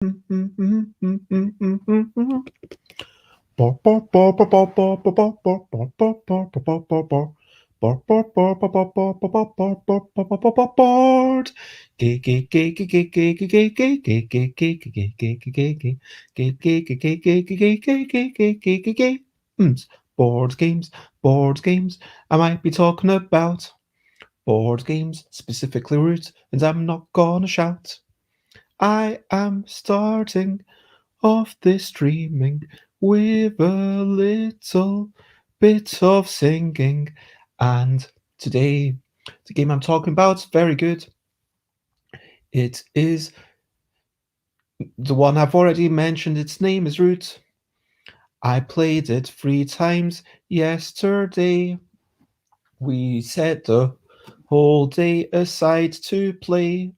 Board games, board games. I might be talking about board games, specifically root, and I'm not gonna shout. I am starting off this streaming with a little bit of singing. And today, the game I'm talking about is very good. It is the one I've already mentioned. Its name is Root. I played it 3 times yesterday. We set the whole day aside to play.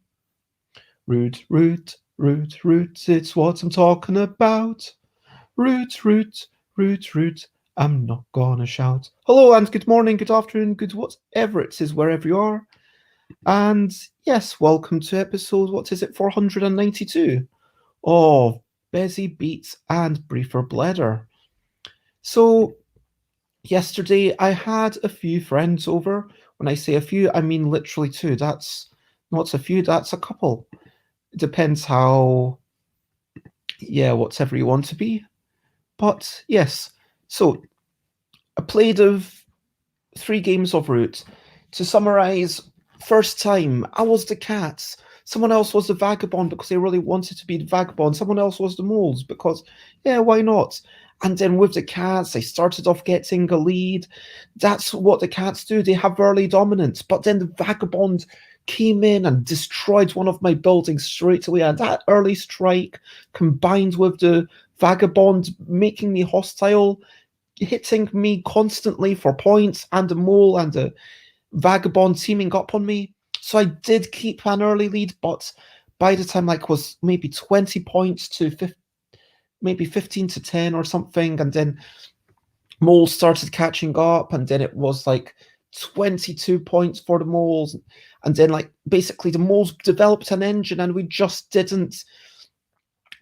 Root, root, root, root, it's what I'm talking about. Root, root, root, root, I'm not gonna shout. Hello and good morning, good afternoon, good whatever it is, wherever you are. And yes, welcome to episode, 492 of Busy Beats and Briefer Bladder. So, yesterday I had a few friends over. When I say a few, I mean literally two. That's not a few, that's a couple. It depends how, whatever you want to be. But yes, so I played of 3 games of Root. To summarize, first time I was the cats. Someone else was the vagabond because they really wanted to be the vagabond. Someone else was the moles because, why not? And then with the cats, they started off getting a lead. That's what the cats do. They have early dominance. But then the vagabond came in and destroyed one of my buildings straight away. And that early strike, combined with the vagabond making me hostile, hitting me constantly for points, and the mole and the vagabond teaming up on me. So I did keep an early lead, but by the time was maybe 20 points to maybe 15 to 10 or something, and then mole started catching up, and then it was 22 points for the moles, and then basically the moles developed an engine and we just didn't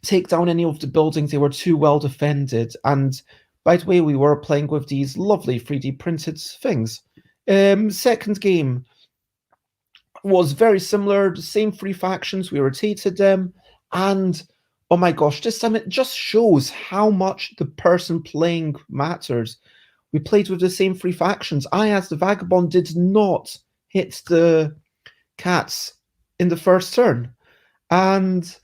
take down any of the buildings. They were too well defended. And by the way, we were playing with these lovely 3D printed things. Second game was very similar, the same 3 factions. We rotated them, and oh my gosh, this time it just shows how much the person playing matters. We played with the same 3 factions. I, as the vagabond, did not hit the cats in the first turn, and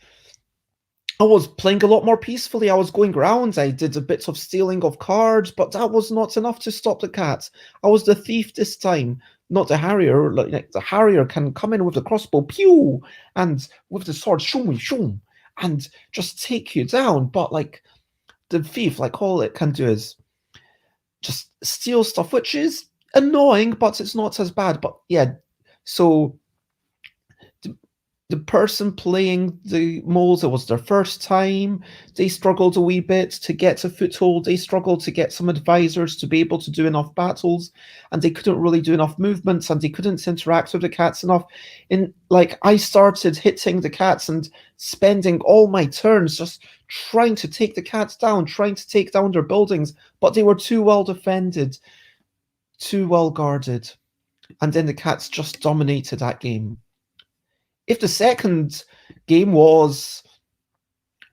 I was playing a lot more peacefully. I was going around. I did a bit of stealing of cards, but that was not enough to stop the cats. I was the thief this time, not the harrier. Like the harrier can come in with the crossbow, pew, and with the sword, shoom, shoom, and just take you down. But the thief, all it can do is just steal stuff, which is annoying, but it's not as bad. But yeah, so the person playing the moles, it was their first time. They struggled a wee bit to get a foothold. They struggled to get some advisors to be able to do enough battles, and they couldn't really do enough movements, and they couldn't interact with the cats enough. I started hitting the cats and spending all my turns just trying to take the cats down, trying to take down their buildings, but they were too well defended, too well guarded, and then the cats just dominated that game. If the second game was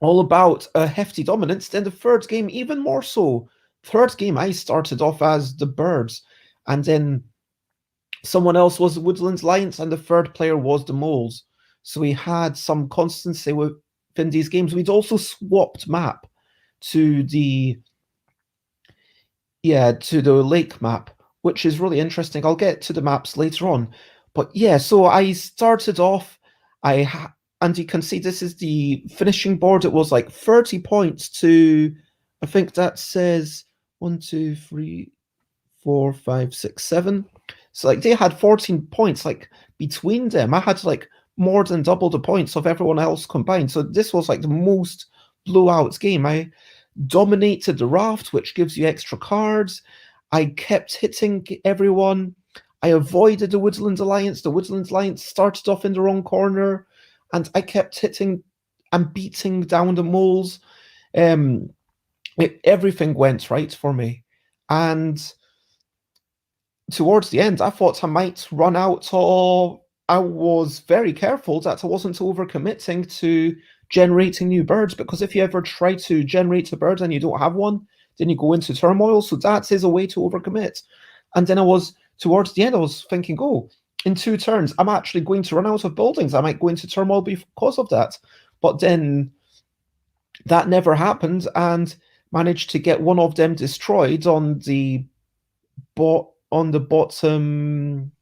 all about a hefty dominance, then the third game even more so. Third game, I started off as the birds, and then someone else was the woodland lions, and the third player was the moles. So we had some constancy within these games. We'd also swapped map to the lake map, which is really interesting. I'll get to the maps later on. But yeah, so I started off, and you can see this is the finishing board. It was 30 points to, I think that says 1, 2, 3, 4, 5, 6, 7. So they had 14 points between them. I had more than double the points of everyone else combined. So this was the most blowout game. I dominated the raft, which gives you extra cards. I kept hitting everyone. I avoided the Woodland Alliance. The Woodland Alliance started off in the wrong corner, and I kept hitting and beating down the moles. Everything went right for me. And towards the end, I thought I might run out, or I was very careful that I wasn't overcommitting to generating new birds, because if you ever try to generate a bird and you don't have one, then you go into turmoil. So that is a way to overcommit. And then towards the end, I was thinking, oh, in 2 turns, I'm actually going to run out of buildings. I might go into turmoil because of that. But then that never happened, and managed to get one of them destroyed on the bottom.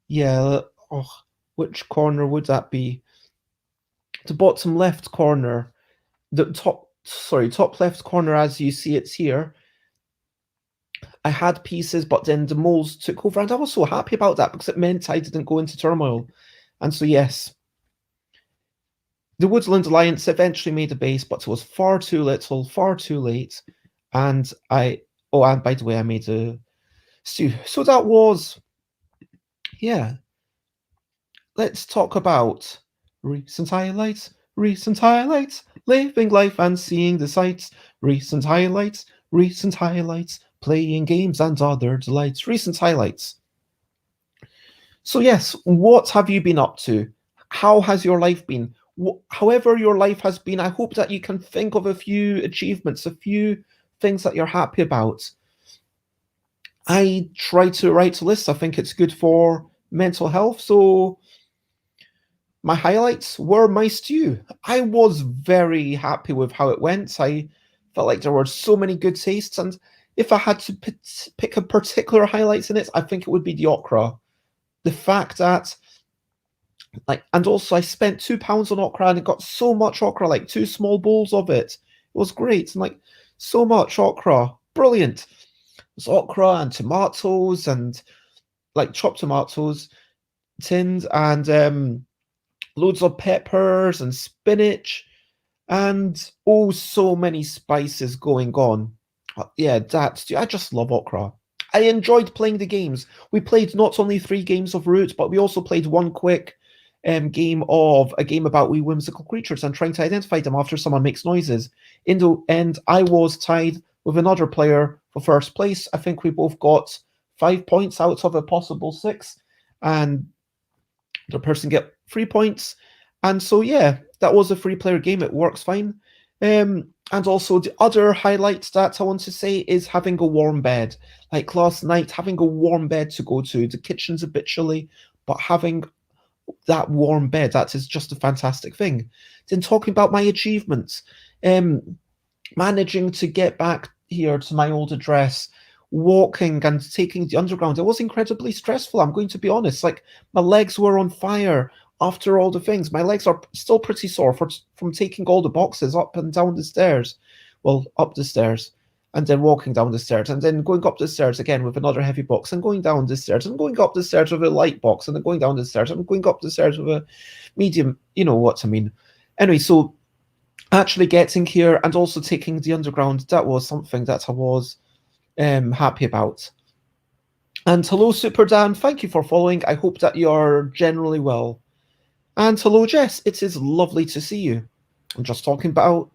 Yeah. Oh, which corner would that be? The bottom left corner. The top left corner, as you see it's here. I had pieces, but then the moles took over, and I was so happy about that because it meant I didn't go into turmoil. And so, yes, the Woodland Alliance eventually made a base, but it was far too little, far too late. And and by the way, I made a stew. So that was, yeah. Let's talk about recent highlights, living life and seeing the sights, recent highlights, playing games and other delights, recent highlights. So yes, what have you been up to? How has your life been? However your life has been, I hope that you can think of a few achievements, a few things that you're happy about. I try to write a list. I think it's good for mental health. So my highlights were my stew. I was very happy with how it went. I felt like there were so many good tastes, and if I had to pick a particular highlights in it, I think it would be the okra. The fact that, and also I spent £2 on okra, and it got so much okra, like 2 small bowls of it. It was great, and so much okra, brilliant. It was okra and tomatoes, and chopped tomatoes, tinned, and loads of peppers and spinach, and so many spices going on. Yeah, I just love okra. I enjoyed playing the games. We played not only 3 games of Root, but we also played one quick game about wee whimsical creatures and trying to identify them after someone makes noises. In the end, I was tied with another player for first place. I think we both got 5 points out of a possible 6, and the person get 3 points. And so, yeah, that was a 3-player game. It works fine. And also the other highlight that I want to say is having a warm bed. Like last night, having a warm bed to go to. The kitchen's a bit chilly, but having that warm bed, that is just a fantastic thing. Then talking about my achievements, managing to get back here to my old address, walking and taking the underground, it was incredibly stressful. I'm going to be honest. My legs were on fire after all the things. My legs are still pretty sore from taking all the boxes up and down the stairs. Well, up the stairs, and then walking down the stairs, and then going up the stairs again with another heavy box, and going down the stairs, and going up the stairs with a light box, and then going down the stairs, and going up the stairs with a medium. You know what I mean. Anyway, so actually getting here and also taking the underground, that was something that I was happy about. And hello, Super Dan. Thank you for following. I hope that you're generally well. And hello, Jess. It is lovely to see you. I'm just talking about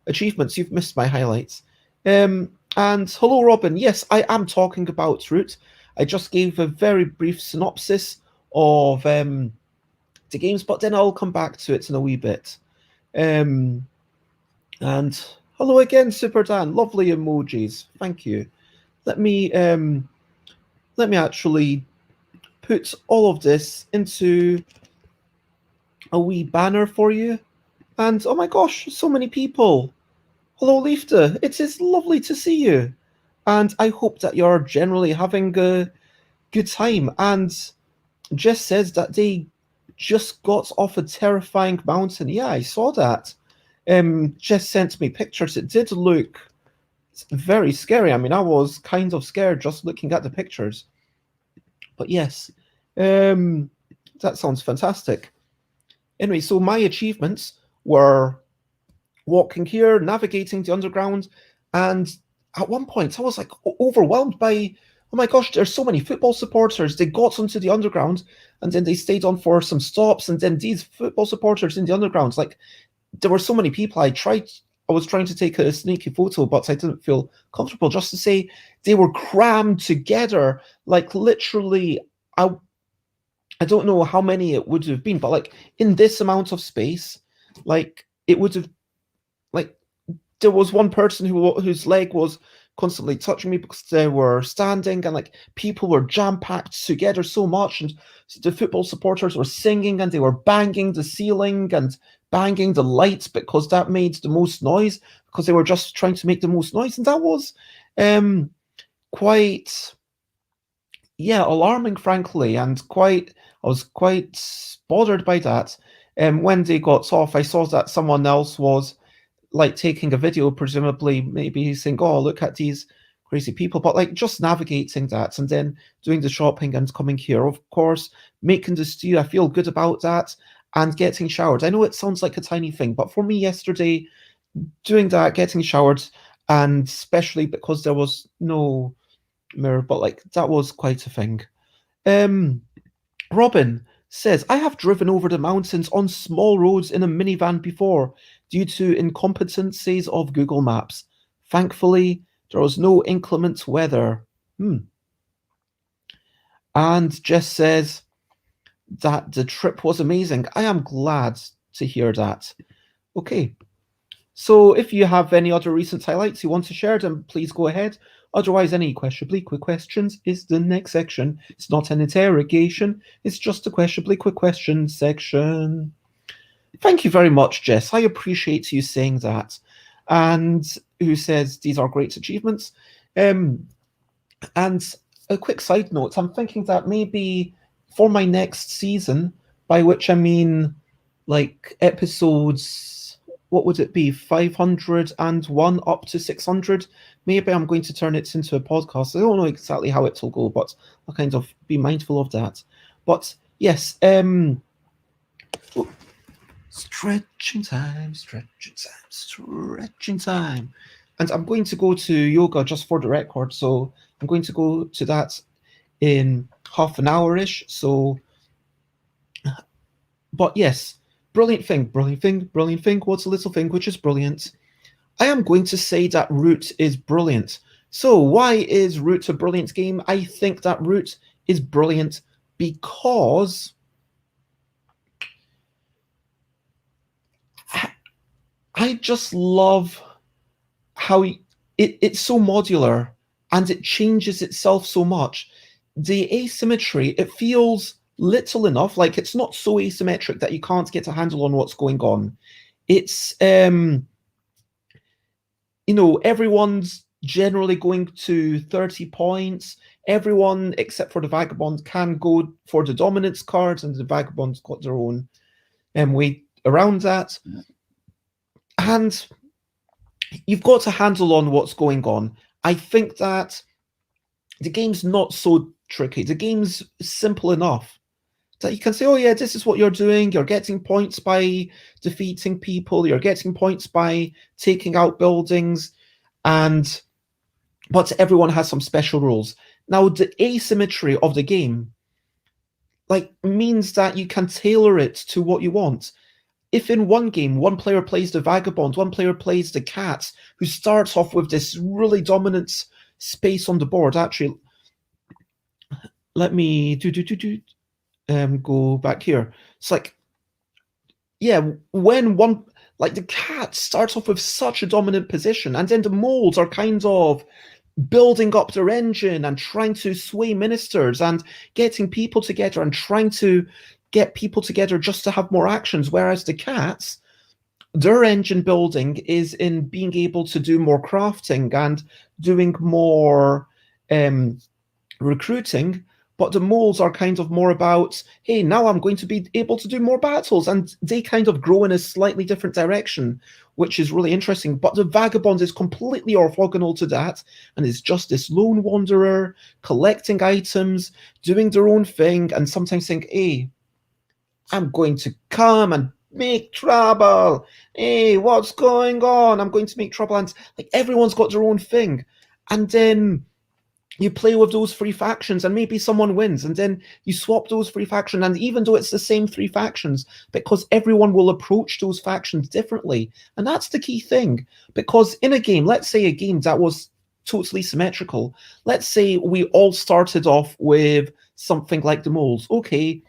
achievements. You've missed my highlights. And hello, Robin. Yes, I am talking about Root. I just gave a very brief synopsis of the games, but then I'll come back to it in a wee bit. And hello again, Super Dan. Lovely emojis. Thank you. Let me actually put all of this into a wee banner for you. And oh my gosh, so many people. Hello, Leifta. It is lovely to see you. And I hope that you're generally having a good time. And Jess says that they just got off a terrifying mountain. Yeah, I saw that. Jess sent me pictures. It did look very scary. I mean, I was kind of scared just looking at the pictures. But yes, that sounds fantastic. Anyway, so my achievements were walking here, navigating the underground, and at one point I was overwhelmed by, oh my gosh, there's so many football supporters. They got onto the underground, and then they stayed on for some stops, and then these football supporters in the underground, there were so many people. I was trying to take a sneaky photo, but I didn't feel comfortable. Just to say, they were crammed together, like literally. I don't know how many it would have been, but like in this amount of space, like it would have, like there was one person whose leg was constantly touching me because they were standing, and like people were jam packed together so much, and the football supporters were singing and they were banging the ceiling and banging the lights because that made the most noise, because they were just trying to make the most noise, and that was um quite, yeah, alarming, frankly, and quite. I was quite bothered by that. When they got off, I saw that someone else was like taking a video, presumably maybe saying, "Oh, look at these crazy people," but like just navigating that and then doing the shopping and coming here, of course, making the stew. I feel good about that, and getting showered. I know it sounds like a tiny thing, but for me yesterday, doing that, getting showered, and especially because there was no mirror, but like that was quite a thing. Um, Robin says, I have driven over the mountains on small roads in a minivan before due to incompetencies of Google Maps. Thankfully, there was no inclement weather. And Jess says that the trip was amazing. I am glad to hear that. Okay, so if you have any other recent highlights you want to share, then please go ahead. Otherwise, any questionably quick questions is the next section. It's not an interrogation, it's just a questionably quick questions section. Thank you very much, Jess. I appreciate you saying that. And who says these are great achievements? And a quick side note, I'm thinking that maybe for my next season, by which I mean like episodes, what would it be, 501 up to 600? Maybe I'm going to turn it into a podcast. I don't know exactly how it will go, but I'll kind of be mindful of that. But yes, stretching time, stretching time, stretching time. And I'm going to go to yoga just for the record. So I'm going to go to that in half an hour-ish. So, but yes, brilliant thing, brilliant thing, brilliant thing. What's a little thing which is brilliant? I am going to say that Root is brilliant. So why is Root a brilliant game? I think that Root is brilliant because I just love how it's so modular and it changes itself so much. The asymmetry, it feels little enough, like it's not so asymmetric that you can't get a handle on what's going on. It's everyone's generally going to 30 points. Everyone except for the vagabond can go for the dominance cards, and the vagabond's got their own way around that. And you've got a handle on what's going on. I think that the game's not so tricky. The game's simple enough that you can say, oh yeah, this is what you're doing. You're getting points by defeating people. You're getting points by taking out buildings. But everyone has some special rules. Now, the asymmetry of the game means that you can tailor it to what you want. If in one game, one player plays the vagabond, one player plays the cat, who starts off with this really dominant space on the board. Actually, let me go back here. It's when one, the cat starts off with such a dominant position, and then the moles are kind of building up their engine and trying to sway ministers and getting people together and trying to get people together just to have more actions, whereas the cats, their engine building is in being able to do more crafting and doing more recruiting. But the moles are kind of more about, hey, now I'm going to be able to do more battles, and they kind of grow in a slightly different direction, which is really interesting. But the vagabond is completely orthogonal to that, and is just this lone wanderer collecting items, doing their own thing, and sometimes saying, hey, I'm going to come and make trouble. Hey, what's going on? I'm going to make trouble. And everyone's got their own thing. And then you play with those three factions and maybe someone wins, and then you swap those three factions, and even though it's the same three factions, because everyone will approach those factions differently. And that's the key thing, because in a game, let's say a game that was totally symmetrical, let's say we all started off with something like the moles. Okay,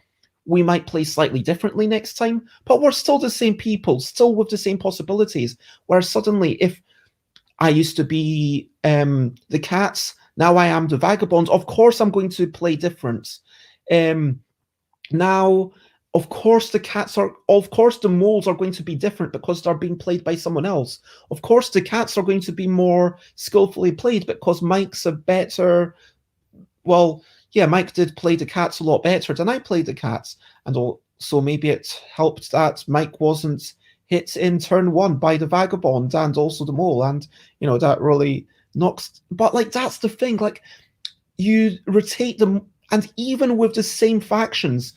we might play slightly differently next time, but we're still the same people, still with the same possibilities. Where suddenly, if I used to be the cats, now I am the vagabond, of course I'm going to play different. Now, of course the moles are going to be different because they're being played by someone else. Of course the cats are going to be more skillfully played because Mike's a better, well, yeah, Mike did play the cats a lot better than I played the cats, and also maybe it helped that Mike wasn't hit in turn one by the vagabond and also the mole, and that really knocks. But like that's the thing, like you rotate them, and even with the same factions,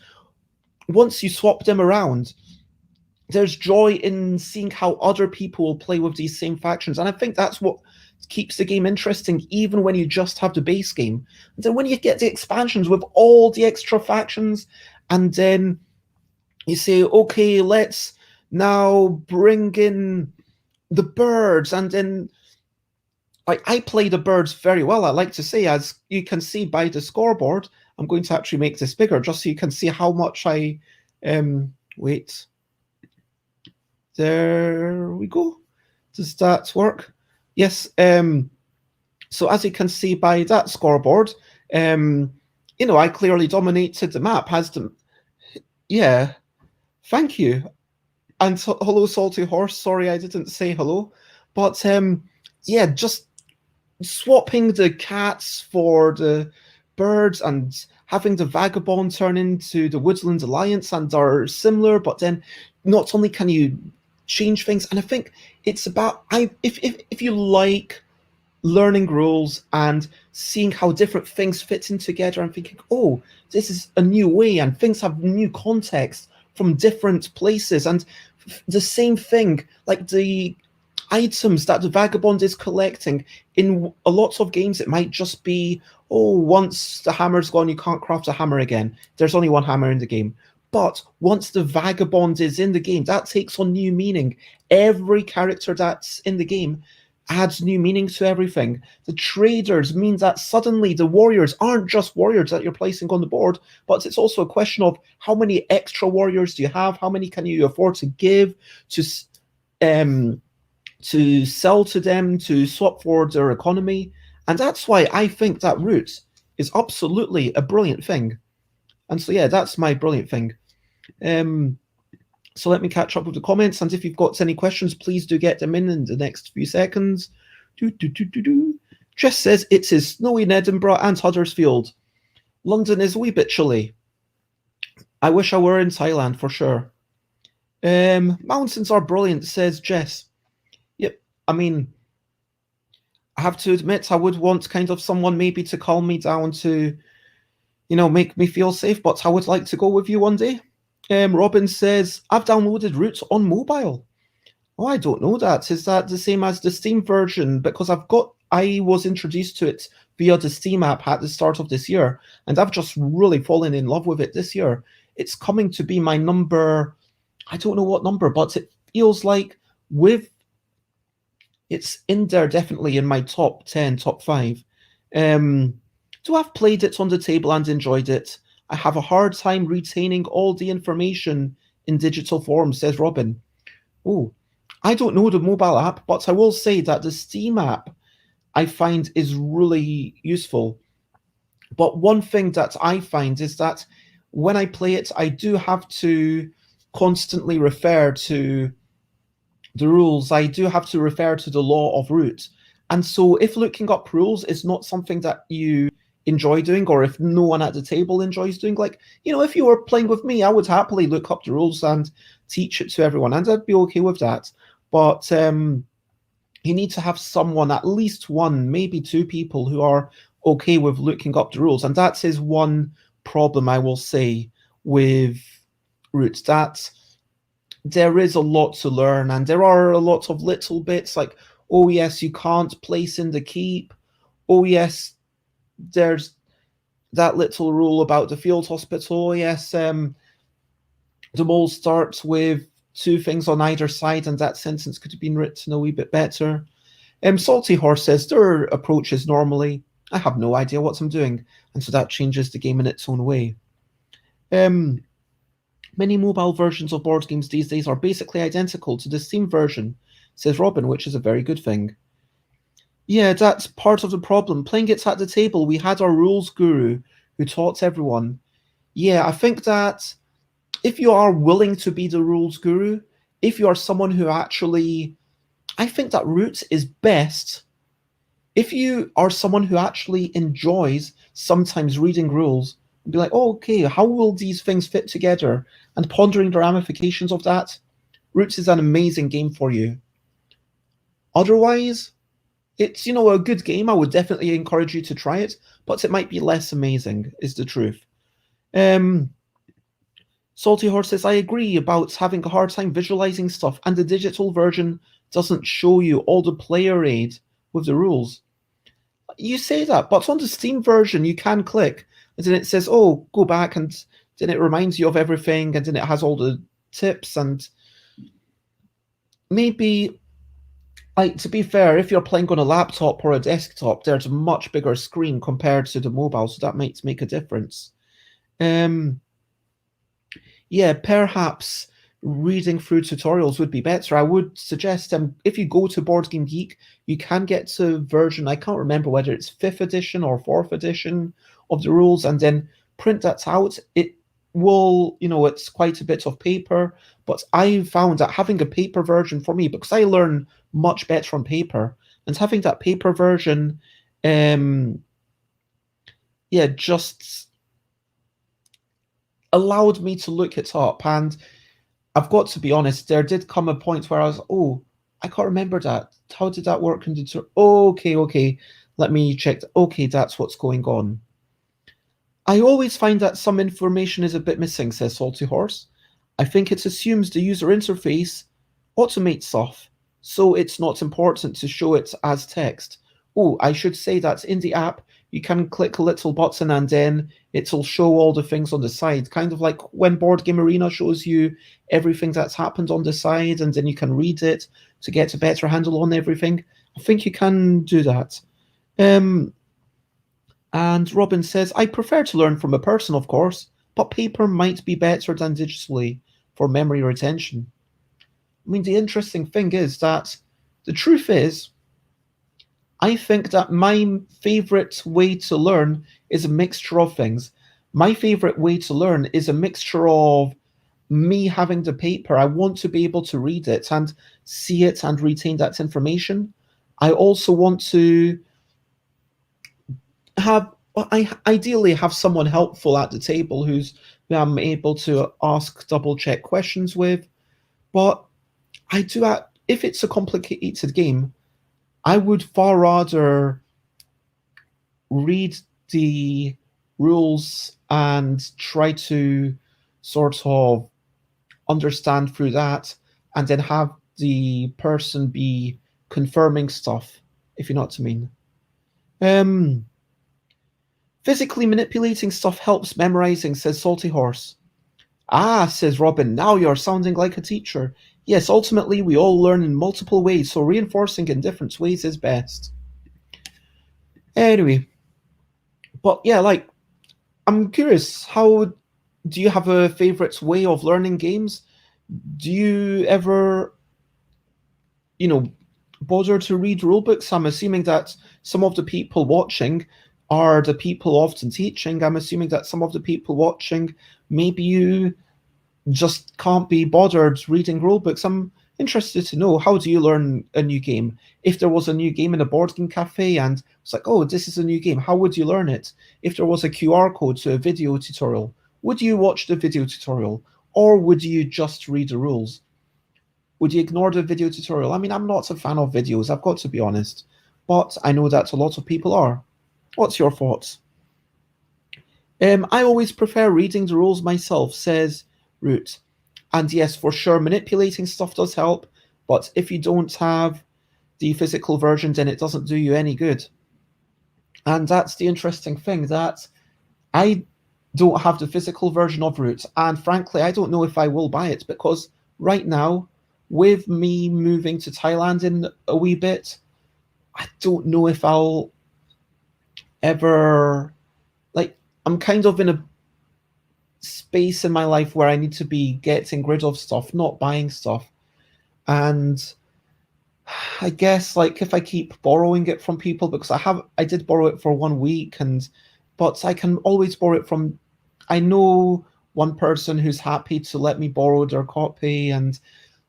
once you swap them around, there's joy in seeing how other people will play with these same factions, and I think that's what keeps the game interesting, even when you just have the base game. And then when you get the expansions with all the extra factions, and then you say, okay, let's now bring in the birds, and then I play the birds very well. I like to say, as you can see by the scoreboard, I'm going to actually make this bigger just so you can see how much I wait. There we go. Does that work? Yes. So as you can see by that scoreboard, I clearly dominated the map. Yeah. Thank you. And hello, Salty Horse. Sorry, I didn't say hello. But yeah, just swapping the cats for the birds and having the vagabond turn into the Woodland Alliance and are similar, but then not only can you change things, and I think it's about if you like learning rules and seeing how different things fit in together and thinking, oh, this is a new way and things have new context from different places, and the same thing, like the items that the vagabond is collecting in a lot of games, it might just be, oh, once the hammer's gone you can't craft a hammer again, there's only one hammer in the game. But once the vagabond is in the game, that takes on new meaning. Every character that's in the game adds new meaning to everything. The traders mean that suddenly the warriors aren't just warriors that you're placing on the board, but it's also a question of how many extra warriors do you have, how many can you afford to give, to sell to them, to swap for their economy. And that's why I think that route is absolutely a brilliant thing. And so, yeah, that's my brilliant thing. So let me catch up with the comments, and if you've got any questions, please do get them in the next few seconds. Jess says it is snowy in Edinburgh and Huddersfield. London is a wee bit chilly. I wish I were in Thailand for sure. Mountains are brilliant, says Jess. Yep, I mean, I have to admit, I would want kind of someone maybe to calm me down to, make me feel safe, but I would like to go with you one day. Robin says, I've downloaded Roots on mobile. Oh, I don't know that. Is that the same as the Steam version? Because I was introduced to it via the Steam app at the start of this year, and I've just really fallen in love with it this year. It's coming to be my number, I don't know what number, but it feels like it's in there definitely in my top 10, top 5. So I've played it on the table and enjoyed it. I have a hard time retaining all the information in digital form, says Robin. Oh, I don't know the mobile app, but I will say that the Steam app I find is really useful. But one thing that I find is that when I play it, I do have to constantly refer to the rules. I do have to refer to the law of root. And so if looking up rules is not something that you enjoy doing, or if no one at the table enjoys doing, like, if you were playing with me, I would happily look up the rules and teach it to everyone, and I'd be okay with that. But you need to have someone, at least one, maybe two people who are okay with looking up the rules. And that is one problem, I will say, with Roots, that there is a lot to learn, and there are a lot of little bits like, oh yes, you can't place in the keep. Oh yes, There's that little rule about the field hospital. Yes, the mole starts with two things on either side, and that sentence could have been written a wee bit better. Salty Horse says their approach is normally, I have no idea what I'm doing, and so that changes the game in its own way. Many mobile versions of board games these days are basically identical to the Steam version, says Robin, which is a very good thing. Yeah, that's part of the problem. Playing it at the table, we had our rules guru who taught everyone. Yeah, I think that if you are willing to be the rules guru, if you are someone who actually, I think that route is best. If you are someone who actually enjoys sometimes reading rules and be like, oh, okay, how will these things fit together? And pondering the ramifications of that, Roots is an amazing game for you. Otherwise, it's, a good game. I would definitely encourage you to try it, but it might be less amazing, is the truth. Salty Horse says, I agree about having a hard time visualizing stuff, and the digital version doesn't show you all the player aid with the rules. You say that, but on the Steam version, you can click, and then it says, oh, go back, and then it reminds you of everything, and then it has all the tips, and maybe, like, to be fair, if you're playing on a laptop or a desktop, there's a much bigger screen compared to the mobile, so that might make a difference. Yeah, perhaps reading through tutorials would be better. I would suggest if you go to Board Game Geek, you can get to version, I can't remember whether it's 5th edition or 4th edition of the rules, and then print that out. It will, it's quite a bit of paper, but I found that having a paper version for me, because I learn much better on paper, and having that paper version, just allowed me to look it up. And I've got to be honest, there did come a point where I was, oh, I can't remember that. How did that work? Okay, let me check. Okay, that's what's going on. I always find that some information is a bit missing, says Salty Horse. I think it assumes the user interface automates stuff, so it's not important to show it as text. Oh, I should say that in the app, you can click a little button and then it'll show all the things on the side, kind of like when Board Game Arena shows you everything that's happened on the side, and then you can read it to get a better handle on everything. I think you can do that. And Robin says, I prefer to learn from a person, of course, but paper might be better than digitally for memory retention. I mean, the interesting thing is that the truth is, I think that my favorite way to learn is a mixture of things. My favorite way to learn is a mixture of me having the paper. I want to be able to read it and see it and retain that information. I also want to ideally have someone helpful at the table who I'm able to ask double check questions with. But if it's a complicated game, I would far rather read the rules and try to sort of understand through that, and then have the person be confirming stuff, if you know what I mean. Physically manipulating stuff helps memorizing, says Salty Horse. Ah, says Robin, now you're sounding like a teacher. Yes, ultimately we all learn in multiple ways, so reinforcing in different ways is best. Anyway, but yeah, like, I'm curious, how do you have a favorite way of learning games? Do you ever, bother to read rulebooks? I'm assuming that some of the people watching are the people often teaching. I'm assuming that some of the people watching, maybe you just can't be bothered reading rulebooks. I'm interested to know, how do you learn a new game? If there was a new game in a board game cafe and it's like, oh, this is a new game, how would you learn it? If there was a QR code to a video tutorial, would you watch the video tutorial, or would you just read the rules? Would you ignore the video tutorial? I mean, I'm not a fan of videos, I've got to be honest, but I know that a lot of people are. What's your thoughts? I always prefer reading the rules myself, says Root. And yes, for sure, manipulating stuff does help, but if you don't have the physical version, then it doesn't do you any good. And that's the interesting thing, that I don't have the physical version of Roots, and frankly, I don't know if I will buy it, because right now, with me moving to Thailand in a wee bit, I don't know if I'll ever, like, I'm kind of in a space in my life where I need to be getting rid of stuff, not buying stuff. And I guess, like, if I keep borrowing it from people, because I did borrow it for 1 week, and but I can always borrow it from, I know one person who's happy to let me borrow their copy, and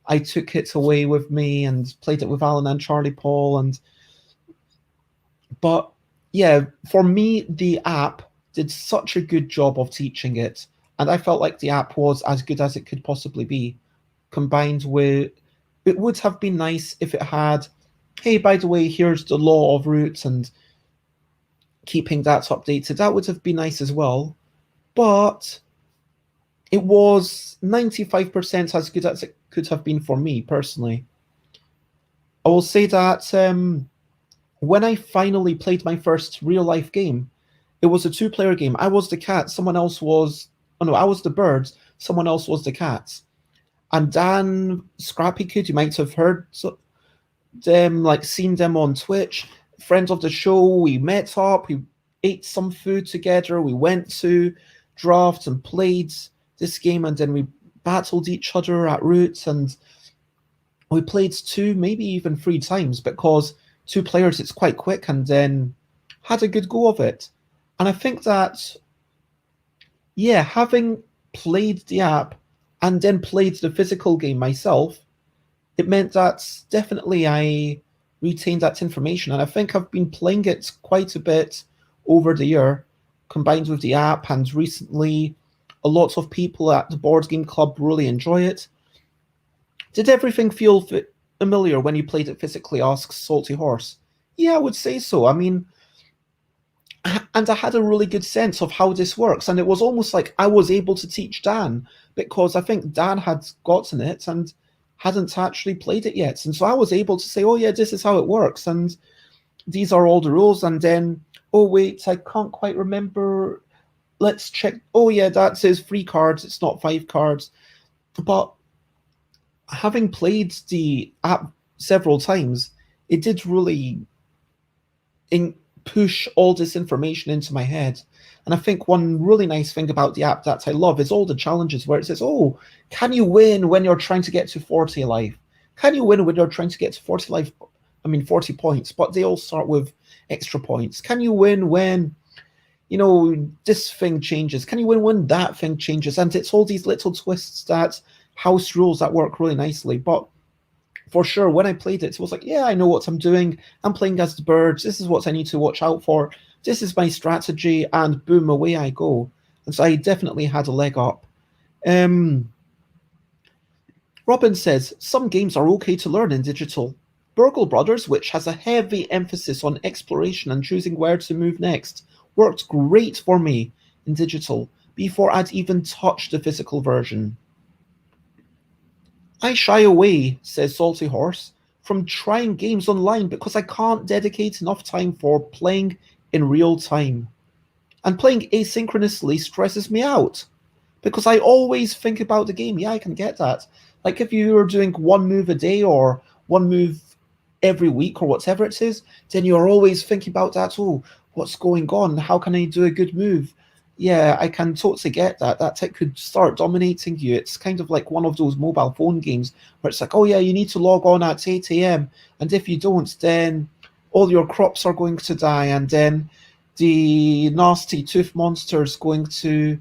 I took it away with me and played it with Alan and Charlie Paul. And but yeah, for me, the app did such a good job of teaching it, and I felt like the app was as good as it could possibly be, combined with, it would have been nice if it had, hey, by the way, here's the law of roots, and keeping that updated. That would have been nice as well. But it was 95% as good as it could have been for me personally. I will say that when I finally played my first real life game, it was a two-player game. I was the cat, someone else was, oh no, I was the bird, someone else was the cat. And Dan, Scrappy Kid, you might have heard them, like seen them on Twitch, friends of the show. We met up, we ate some food together, we went to drafts and played this game, and then we battled each other at Roots, and we played two, maybe even three times, because two players, it's quite quick, and then had a good go of it. And I think that, yeah, having played the app and then played the physical game myself, it meant that definitely I retained that information. And I think I've been playing it quite a bit over the year, combined with the app. And recently, a lot of people at the Board Game Club really enjoy it. Did everything feel familiar when you played it physically? Asks Salty Horse. Yeah, I would say so. I mean, and I had a really good sense of how this works. And it was almost like I was able to teach Dan, because I think Dan had gotten it and hadn't actually played it yet. And so I was able to say, oh, yeah, this is how it works. And these are all the rules. And then, oh, wait, I can't quite remember. Let's check. Oh, yeah, that says 3 cards. It's not 5 cards. But having played the app several times, it did really push all this information into my head. And I think one really nice thing about the app that I love is all the challenges where it says, oh, can you win when you're trying to get to 40 life? Can you win when you're trying to get to 40 life? I mean, 40 points, but they all start with extra points. Can you win when, this thing changes? Can you win when that thing changes? And it's all these little twists, that house rules that work really nicely. But for sure, when I played it was like, yeah, I know what I'm doing. I'm playing as the birds. This is what I need to watch out for. This is my strategy, and boom, away I go. And so I definitely had a leg up. Robin says, some games are okay to learn in digital. Burgle Brothers, which has a heavy emphasis on exploration and choosing where to move next, worked great for me in digital before I'd even touched the physical version. I shy away, says Salty Horse, from trying games online because I can't dedicate enough time for playing in real time. And playing asynchronously stresses me out, because I always think about the game. Yeah, I can get that. Like if you are doing one move a day or one move every week or whatever it is, then you're always thinking about that. Oh, what's going on? How can I do a good move? Yeah, I can totally get that. That it could start dominating you. It's kind of like one of those mobile phone games where it's like, oh yeah, you need to log on at 8 a.m. And if you don't, then all your crops are going to die, and then the nasty tooth monster is going to,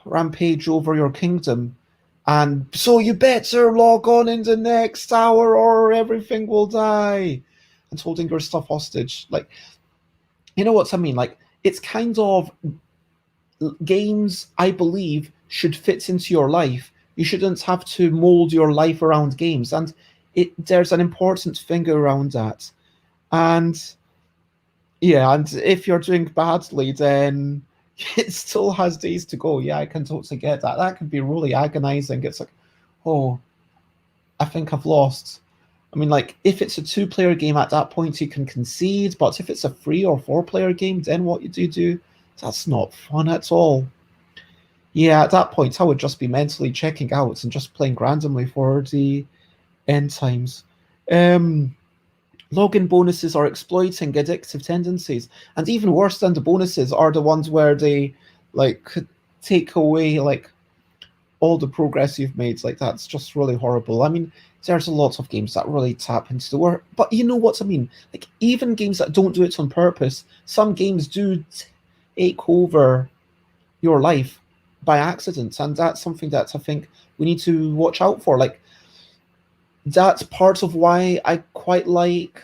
rampage over your kingdom. And so you better log on in the next hour or everything will die. And holding your stuff hostage. Like, you know what I mean? Like, it's kind of games, I believe, should fit into your life. You shouldn't have to mold your life around games. And there's an important thing around that. And yeah, and if you're doing badly, then it still has days to go. Yeah, I can totally get that. That can be really agonizing. It's like, oh, I think I've lost. I mean, like, if it's a two-player game at that point, you can concede, but if it's a three or four-player game, then what do you do? That's not fun at all. Yeah, at that point, I would just be mentally checking out and just playing randomly for the end times. Um, Login bonuses are exploiting addictive tendencies, and even worse than the bonuses are the ones where they like take away like all the progress you've made. Like that's just really horrible. I mean, there's a lot of games that really tap into the work, but you know what I mean. Like even games that don't do it on purpose, some games do take over your life by accident, and that's something that I think we need to watch out for. Like that's part of why I quite like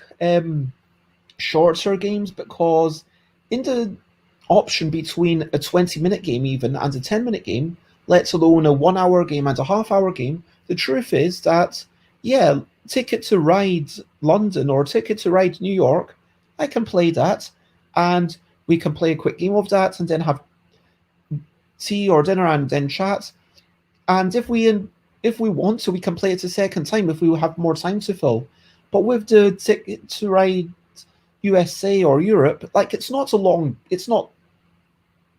shorter games, because in the option between a 20-minute game even and a 10-minute game, let alone a 1 hour game and a half-hour game, the truth is that, yeah, Ticket to Ride London or Ticket to Ride New York, I can play that, and we can play a quick game of that and then have tea or dinner and then chat. And if we want to, we can play it a second time if we have more time to fill. But with the Ticket to Ride USA or Europe, like it's not a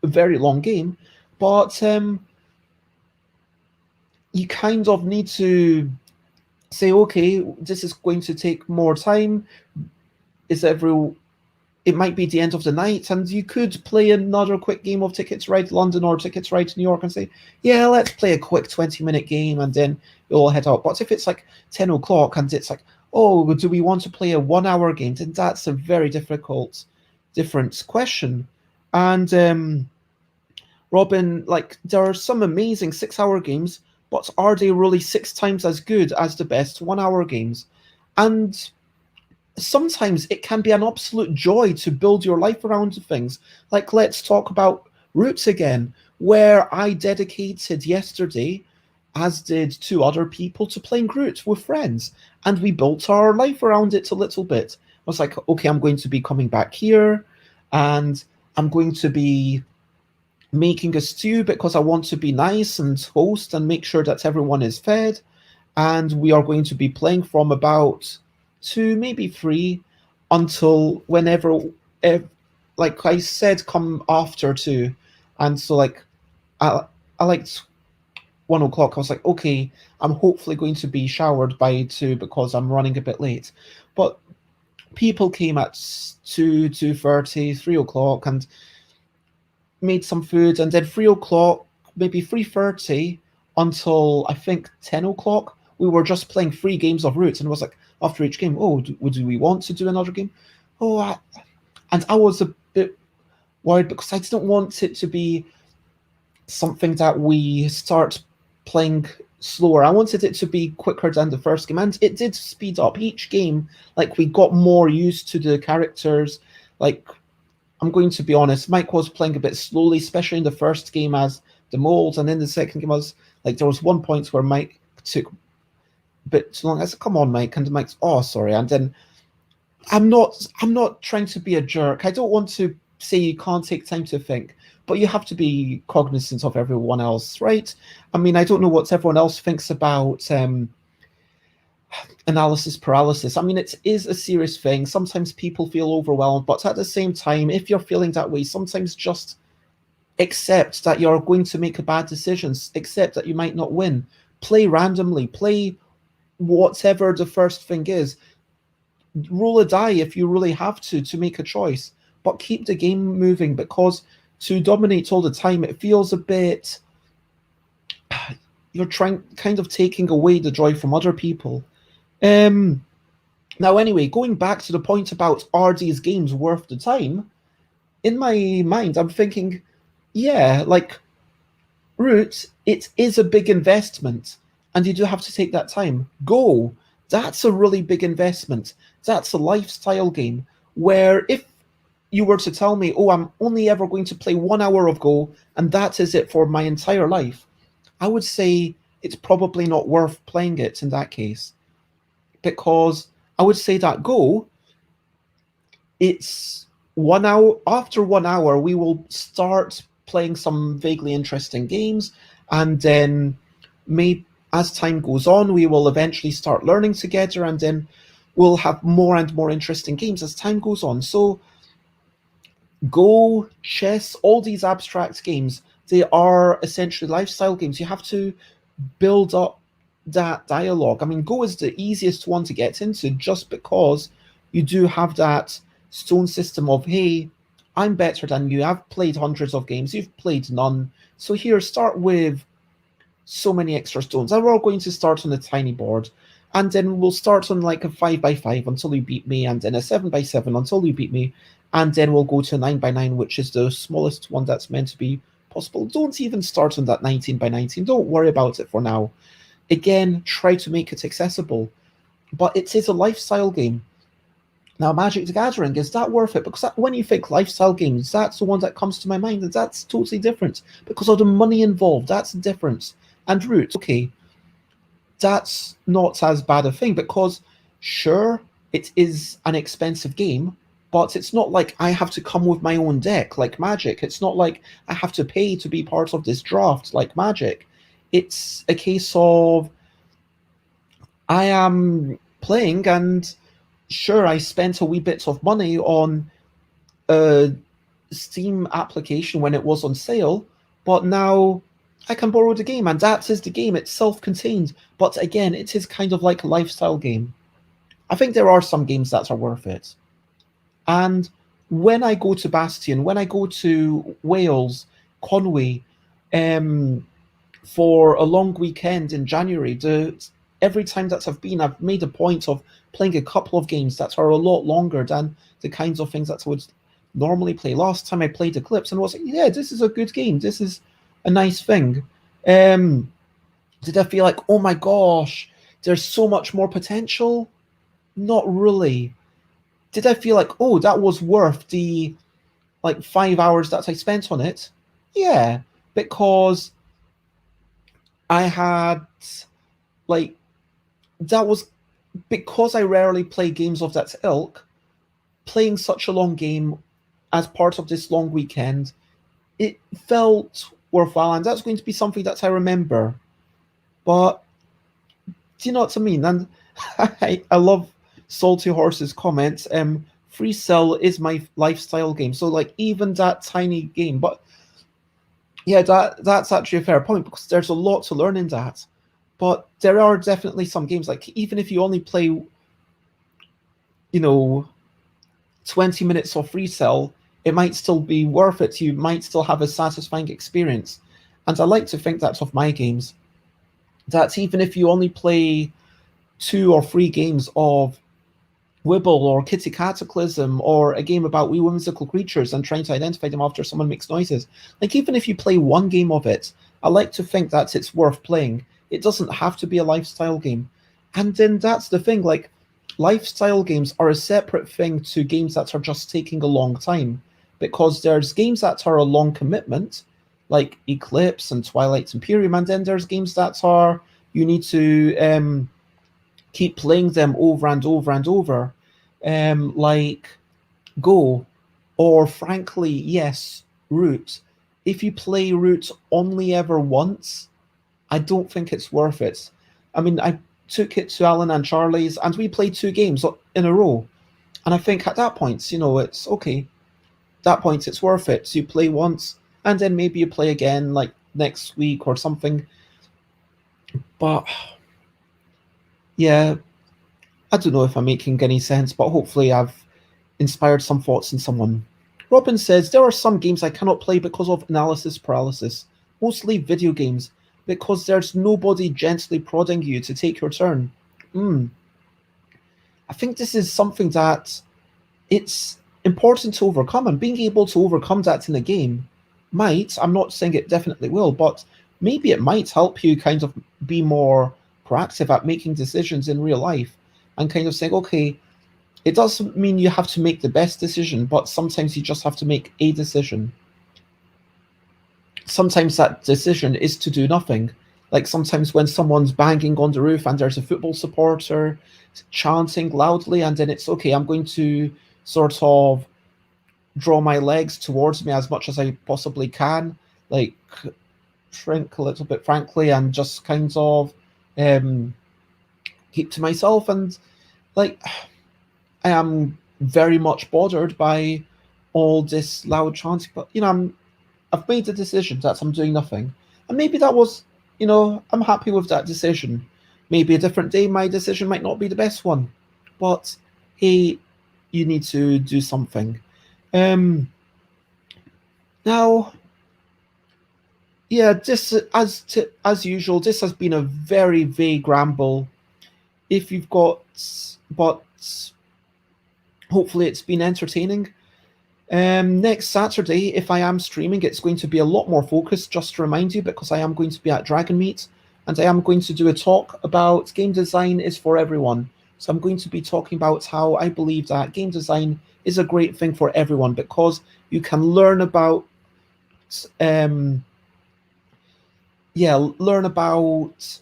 very long game, but you kind of need to say, okay, this is going to take more time. Is every It might be the end of the night, and you could play another quick game of Tickets Right to London or Tickets Right to New York and say, yeah, let's play a quick 20-minute game and then we'll all head out. But if it's like 10 o'clock and it's like, oh, do we want to play a 1 hour game? Then that's a very different question. And Robin, like, there are some amazing 6 hour games, but are they really 6 times as good as the best 1 hour games? And sometimes it can be an absolute joy to build your life around things. Like, let's talk about Roots again, where I dedicated yesterday, as did two other people, to playing Roots with friends, and we built our life around it a little bit. I was like, okay, I'm going to be coming back here, and I'm going to be making a stew because I want to be nice and host and make sure that everyone is fed. And we are going to be playing from about 2, maybe 3, until whenever, like I said, come after 2. And so, like, I liked 1 o'clock. I was like, okay, I'm hopefully going to be showered by 2 because I'm running a bit late. But people came at 2, 2:30, 3 o'clock, and made some food, and then 3 o'clock, maybe 3:30 until I think 10 o'clock, we were just playing 3 games of Roots, and it was like after each game, oh, do we want to do another game? And I was a bit worried because I didn't want it to be something that we start playing slower. I wanted it to be quicker than the first game, and it did speed up each game. Like we got more used to the characters. Like I'm going to be honest, Mike was playing a bit slowly, especially in the first game as the mold, and in the second game was like there was one point where Mike took a bit too long. I said, "Come on, Mike," and Mike's, "Oh, sorry." And then I'm not trying to be a jerk. I don't want to say you can't take time to think, but you have to be cognizant of everyone else, right? I mean, I don't know what everyone else thinks about analysis paralysis. I mean, it is a serious thing. Sometimes people feel overwhelmed, but at the same time, if you're feeling that way, sometimes just accept that you're going to make a bad decisions, accept that you might not win. Play randomly, play whatever the first thing is. Roll a die if you really have to make a choice, but keep the game moving, because to dominate all the time, it feels a bit you're trying kind of taking away the joy from other people. Now, anyway, going back to the point about are these games worth the time? In my mind, I'm thinking, yeah, like Root, it is a big investment, and you do have to take that time. Go, that's a really big investment. That's a lifestyle game where if you were to tell me, oh, I'm only ever going to play 1 hour of Go, and that is it for my entire life, I would say it's probably not worth playing it in that case. Because I would say that Go, it's 1 hour. After 1 hour, we will start playing some vaguely interesting games, and then maybe as time goes on, we will eventually start learning together, and then we'll have more and more interesting games as time goes on. So, Go, chess, all these abstract games, they are essentially lifestyle games. You have to build up that dialogue. I mean, Go is the easiest one to get into just because you do have that stone system of, hey, I'm better than you. I've played hundreds of games, you've played none. So here, start with so many extra stones. And we're all going to start on a tiny board. And then we'll start on like a 5x5 until you beat me, and then a 7x7 until you beat me. And then we'll go to a 9x9, which is the smallest one that's meant to be possible. Don't even start on that 19x19. Don't worry about it for now. Again, try to make it accessible. But it is a lifestyle game. Now, Magic the Gathering, is that worth it? Because when you think lifestyle games, that's the one that comes to my mind, and that's totally different because of the money involved. That's the difference. And Roots, okay, that's not as bad a thing because, sure, it is an expensive game, but it's not like I have to come with my own deck like Magic. It's not like I have to pay to be part of this draft like Magic. It's a case of I am playing, and sure, I spent a wee bit of money on a Steam application when it was on sale, but now I can borrow the game, and that is the game. It's self-contained, but again, it is kind of like a lifestyle game. I think there are some games that are worth it. And when I go to Bastion, when I go to Wales, Conway, for a long weekend in January, every time that I've been, I've made a point of playing a couple of games that are a lot longer than the kinds of things that I would normally play. Last time I played Eclipse and was like, yeah, this is a good game. This is a nice thing. Did I feel like, oh my gosh, there's so much more potential? Not really. Did I feel like, oh, that was worth the 5 hours that I spent on it? Yeah, because I had like that was because I rarely play games of that ilk. Playing such a long game as part of this long weekend, it felt worthwhile, and that's going to be something that I remember. But do you know what I mean? And I love Salty Horse's comments. Free Cell is my lifestyle game, so like even that tiny game. But yeah, that's actually a fair point because there's a lot to learn in that. But there are definitely some games, like even if you only play, 20 minutes of Free Cell, it might still be worth it. You might still have a satisfying experience. And I like to think that of my games, that even if you only play 2 or 3 games of Wibble or Kitty Cataclysm or a game about wee whimsical creatures and trying to identify them after someone makes noises, like even if you play 1 game of it, I like to think that it's worth playing. It doesn't have to be a lifestyle game. And then that's the thing, like lifestyle games are a separate thing to games that are just taking a long time, because there's games that are a long commitment, like Eclipse and Twilight Imperium, and then there's games that are you need to keep playing them over and over and over, like Go, or frankly, yes, Root. If you play Root only ever once, I don't think it's worth it. I mean, I took it to Alan and Charlie's, and we played 2 games in a row. And I think at that point, it's okay. That point, it's worth it. So you play once, and then maybe you play again, like next week or something. But yeah, I don't know if I'm making any sense, but hopefully I've inspired some thoughts in someone. Robin says, there are some games I cannot play because of analysis paralysis, mostly video games, because there's nobody gently prodding you to take your turn. I think this is something that it's important to overcome, and being able to overcome that in a game might, I'm not saying it definitely will, but maybe it might help you kind of be more proactive at making decisions in real life and kind of saying, okay, it doesn't mean you have to make the best decision, but sometimes you just have to make a decision. Sometimes that decision is to do nothing. Like sometimes when someone's banging on the roof and there's a football supporter chanting loudly, and then it's okay, I'm going to sort of draw my legs towards me as much as I possibly can, like shrink a little bit, frankly, and just kind of keep to myself, and like I am very much bothered by all this loud chanting. But I've made the decision that I'm doing nothing, and maybe that was, I'm happy with that decision. Maybe a different day, my decision might not be the best one, but hey, you need to do something. Now, yeah, this as usual, this has been a very vague ramble. If you've got, but hopefully it's been entertaining. Next Saturday, if I am streaming, it's going to be a lot more focused, just to remind you, because I am going to be at Dragon Meet, and I am going to do a talk about game design is for everyone. So I'm going to be talking about how I believe that game design is a great thing for everyone, because you can learn about learn about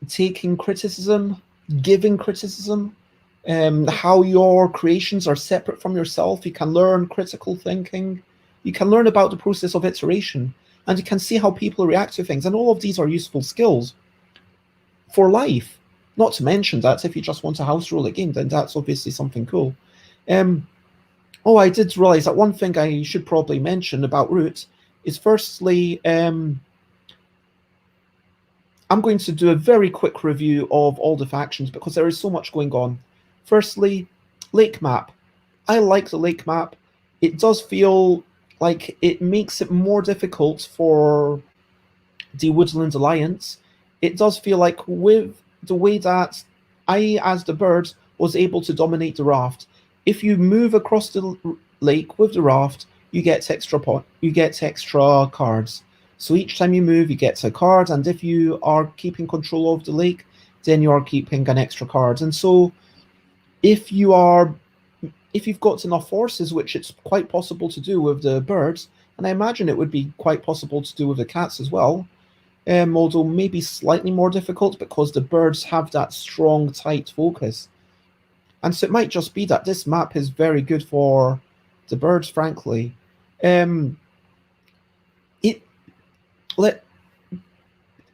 taking criticism, giving criticism, how your creations are separate from yourself. You can learn critical thinking. You can learn about the process of iteration, and you can see how people react to things. And all of these are useful skills for life. Not to mention that if you just want a house rule a game, then that's obviously something cool. I did realize that one thing I should probably mention about Root is, firstly, I'm going to do a very quick review of all the factions because there is so much going on. Firstly, lake map. I like the lake map. It does feel like it makes it more difficult for the Woodland Alliance. It does feel like, with the way that I, as the bird, was able to dominate the raft, if you move across the lake with the raft, you get extra cards. So each time you move, you get a card, and if you are keeping control of the lake, then you are keeping an extra card. And so if you've got enough forces, which it's quite possible to do with the birds, and I imagine it would be quite possible to do with the cats as well, although maybe slightly more difficult because the birds have that strong, tight focus. And so it might just be that this map is very good for the birds, frankly.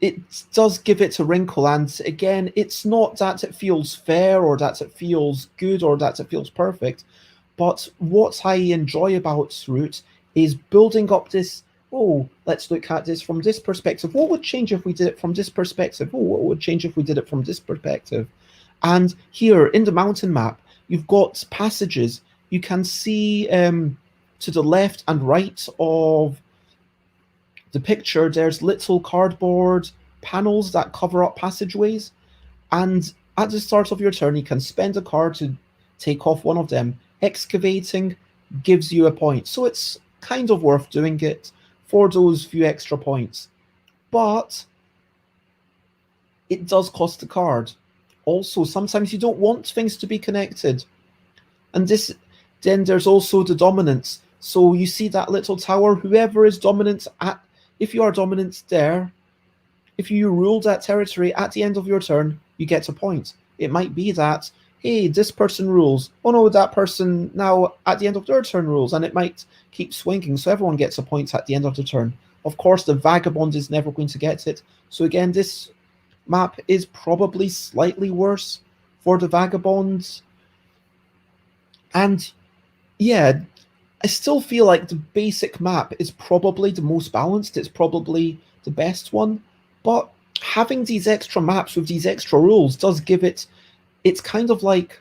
It does give it a wrinkle, and again, it's not that it feels fair or that it feels good or that it feels perfect, but what I enjoy about Root is building up this, let's look at this from this perspective. What would change if we did it from this perspective? What would change if we did it from this perspective? And here in the mountain map, you've got passages. You can see to the left and right of the picture, there's little cardboard panels that cover up passageways. And at the start of your turn, you can spend a card to take off one of them. Excavating gives you a point. So it's kind of worth doing it for those few extra points. But it does cost a card. Also, sometimes you don't want things to be connected. And then there's also the dominance. So you see that little tower, whoever is dominant if you are dominant there, if you rule that territory at the end of your turn, you get a point. It might be that, hey, this person rules. Oh no, that person now at the end of their turn rules, and it might keep swinging, so everyone gets a point at the end of the turn. Of course, the vagabond is never going to get it. So again, this map is probably slightly worse for the vagabonds. And yeah, I still feel like the basic map is probably the most balanced. It's probably the best one. But having these extra maps with these extra rules does give it... It's kind of like,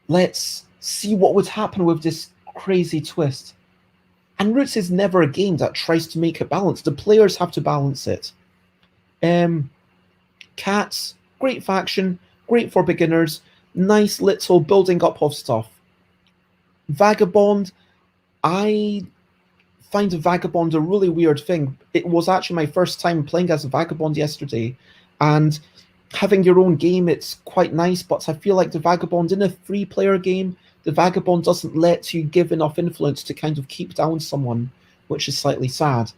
let's see what would happen with this crazy twist. And Roots is never a game that tries to make it balanced. The players have to balance it. Cats, great faction, great for beginners, nice little building up of stuff. Vagabond, I find a vagabond a really weird thing. It was actually my first time playing as a vagabond yesterday, and having your own game, it's quite nice, but I feel like the vagabond in a 3-player game, the vagabond doesn't let you give enough influence to kind of keep down someone, which is slightly sad.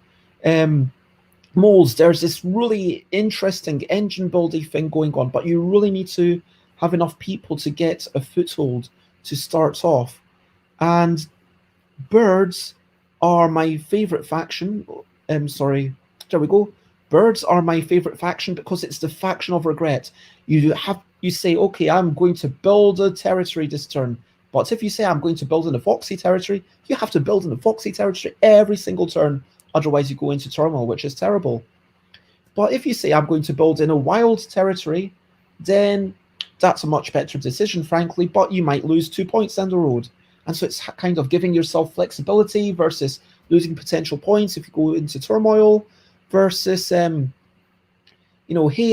Moles, there's this really interesting engine building thing going on, but you really need to have enough people to get a foothold to start off. And birds are my favorite faction. There we go. birds are my favorite faction because it's the faction of regret. You say, okay, I'm going to build a territory this turn. But if you say I'm going to build in a foxy territory, you have to build in a foxy territory every single turn. Otherwise, you go into turmoil, which is terrible. But if you say I'm going to build in a wild territory, then that's a much better decision, frankly, but you might lose 2 points down the road. And so it's kind of giving yourself flexibility versus losing potential points if you go into turmoil versus, hey,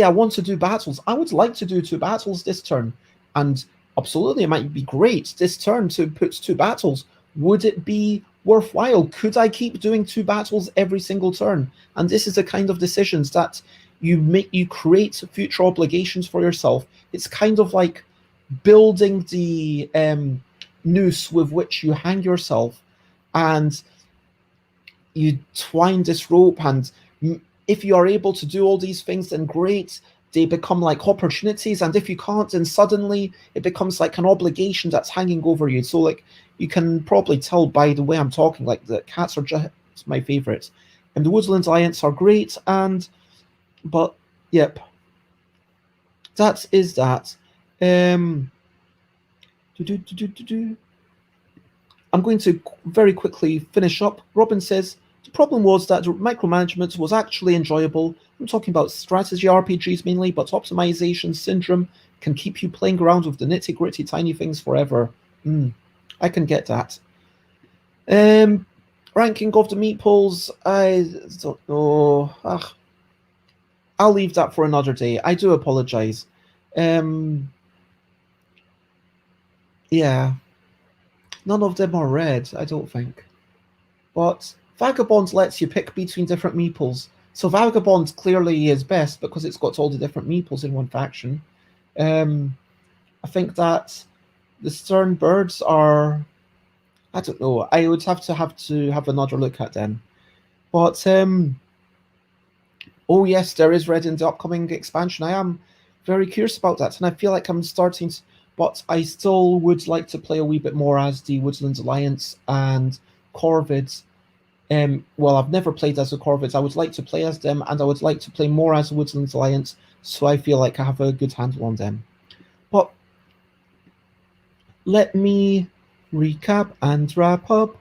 I want to do battles. I would like to do 2 battles this turn. And absolutely, it might be great this turn to put 2 battles. Would it be worthwhile? Could I keep doing 2 battles every single turn? And this is the kind of decisions that you create future obligations for yourself. It's kind of like building the noose with which you hang yourself, and you twine this rope, and if you are able to do all these things, then great, they become like opportunities, and if you can't, then suddenly it becomes like an obligation that's hanging over you. So like, you can probably tell by the way I'm talking, like the cats are just my favorites, and the Woodland Alliance are great, but yep, that is that. I'm going to very quickly finish up. Robin says, the problem was that micromanagement was actually enjoyable. I'm talking about strategy RPGs mainly, but optimization syndrome can keep you playing around with the nitty-gritty tiny things forever. I can get that. Ranking of the meatballs, I don't know. I'll leave that for another day. I do apologize. Yeah. None of them are red, I don't think. But Vagabond lets you pick between different meeples. So Vagabond clearly is best because it's got all the different meeples in one faction. I think that the Stern Birds are... I don't know. I would have to have another look at them. But, oh yes, there is red in the upcoming expansion. I am very curious about that, and I feel like I'm starting to... But I still would like to play a wee bit more as the Woodland Alliance and Corvids. Well, I've never played as the Corvids. I would like to play as them, and I would like to play more as the Woodland Alliance, so I feel like I have a good handle on them. But let me recap and wrap up.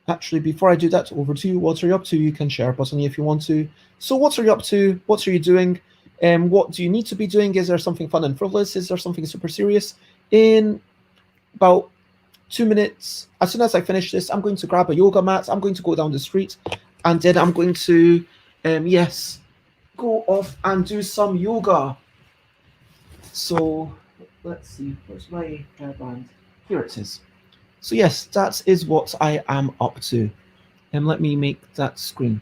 Actually, before I do that, over to you. What are you up to? You can share a button if you want to. So what are you up to? What are you doing? What do you need to be doing? Is there something fun and frivolous? Is there something super serious? In about 2 minutes, as soon as I finish this, I'm going to grab a yoga mat. I'm going to go down the street, and then I'm going to, go off and do some yoga. So let's see, where's my hairband? Here it is. So yes, that is what I am up to. And let me make that screen.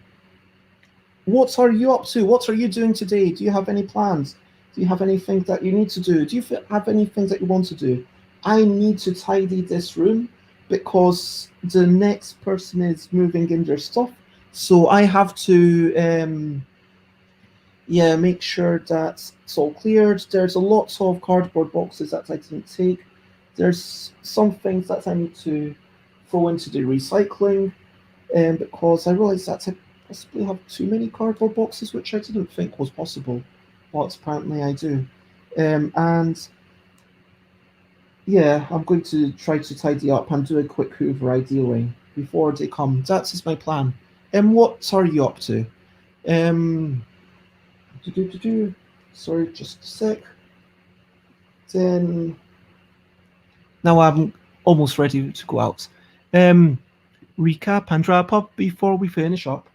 What are you up to? What are you doing today? Do you have any plans? Do you have anything that you need to do? Do you have anything that you want to do? I need to tidy this room because the next person is moving in their stuff. So I have to, make sure that it's all cleared. There's a lot of cardboard boxes that I didn't take. There's some things that I need to throw into the recycling, because I realized that I possibly have too many cardboard boxes, which I didn't think was possible, but apparently I do. And yeah, I'm going to try to tidy up and do a quick hoover ideally before they come. That is my plan. What are you up to? Sorry, just a sec. Then now I'm almost ready to go out. Recap and wrap up before we finish up.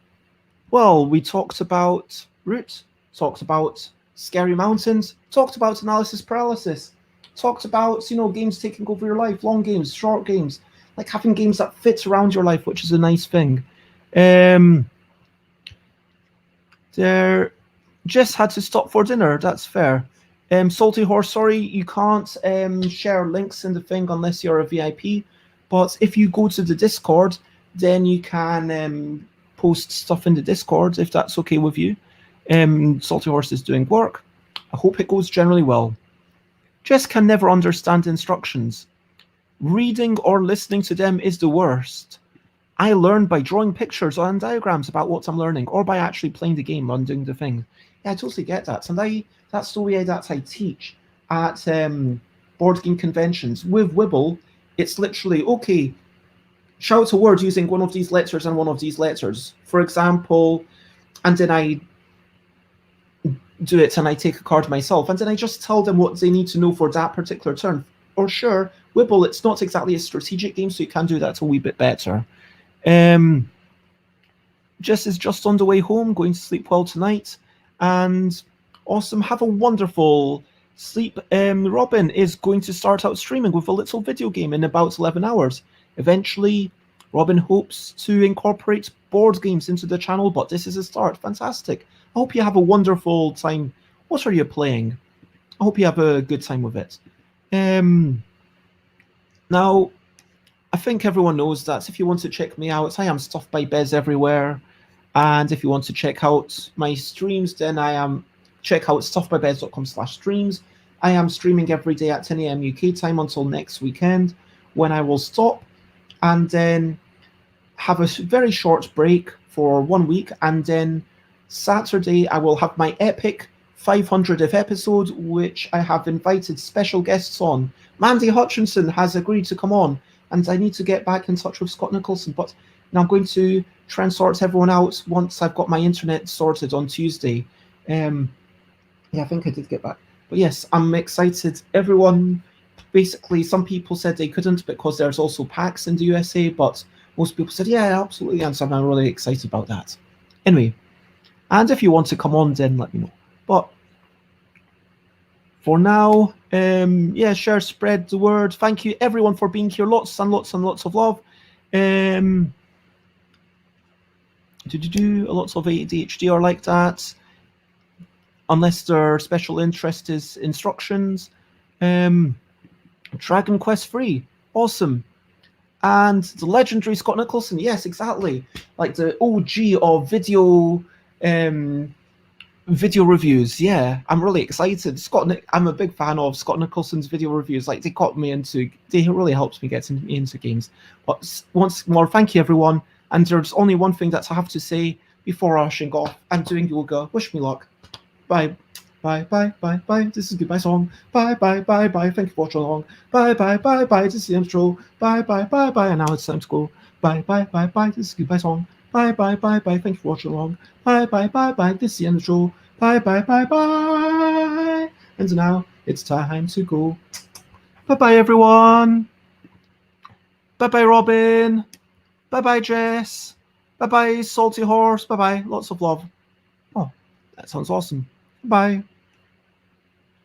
Well, we talked about Root, talked about Scary Mountains, talked about analysis paralysis, talked about, games taking over your life, long games, short games, like having games that fit around your life, which is a nice thing. There, just had to stop for dinner, that's fair. Salty Horse, sorry, you can't share links in the thing unless you're a VIP, but if you go to the Discord, then you can post stuff in the Discord if that's okay with you. Salty Horse is doing work. I hope it goes generally well. Jess can never understand instructions. Reading or listening to them is the worst. I learn by drawing pictures and diagrams about what I'm learning, or by actually playing the game and doing the thing. Yeah, I totally get that. And that's the way that I teach at board game conventions. With Wibble, it's literally, okay, shout a word using one of these letters and one of these letters. For example, and then I do it and I take a card myself, and then I just tell them what they need to know for that particular turn. Or sure, Wibble, it's not exactly a strategic game, so you can do that a wee bit better. Jess is just on the way home, going to sleep well tonight. And awesome, have a wonderful sleep. Robin is going to start out streaming with a little video game in about 11 hours. Eventually, Robin hopes to incorporate board games into the channel, but this is a start. Fantastic. I hope you have a wonderful time. What are you playing? I hope you have a good time with it. Now, I think everyone knows that if you want to check me out, I am Stuff by Bez everywhere. And if you want to check out my streams, then check out stuffbybez.com/streams. I am streaming every day at 10 a.m. UK time until next weekend, when I will stop and then have a very short break for 1 week. And then Saturday, I will have my epic 500th episode, which I have invited special guests on. Mandy Hutchinson has agreed to come on, and I need to get back in touch with Scott Nicholson, but now I'm going to try and sort everyone out once I've got my internet sorted on Tuesday. Yeah, I think I did get back. But yes, I'm excited. Everyone, basically, some people said they couldn't because there's also PAX in the USA, but most people said, yeah, absolutely, and so I'm really excited about that. Anyway, and if you want to come on, then let me know. But for now, yeah, share, spread the word. Thank you, everyone, for being here. Lots and lots and lots of love. Lots of ADHD are like that, unless their special interest is instructions. Dragon Quest 3, awesome. And the legendary Scott Nicholson, yes, exactly, like the OG of video reviews. Yeah, I'm really excited. I'm a big fan of Scott Nicholson's video reviews. Like, they really helped me get into games. But once more, thank you, everyone. And there's only one thing that I have to say before rushing off. I'm doing yoga. Wish me luck. Bye. Bye, bye, bye, bye. This is goodbye song. Bye, bye, bye, bye. Thank you for watching along. Bye, bye, bye, bye. This is the intro. Bye, bye, bye, bye. And now it's time to go. Bye, bye, bye, bye. This is goodbye song. Bye, bye, bye, bye. Thank you for watching along. Bye, bye, bye, bye. This is the intro. Bye, bye, bye, bye. And now it's time to go. Bye, bye, everyone. Bye, bye, Robin. Bye, bye, Jess. Bye, bye, Salty Horse. Bye, bye. Lots of love. Oh, that sounds awesome. Bye.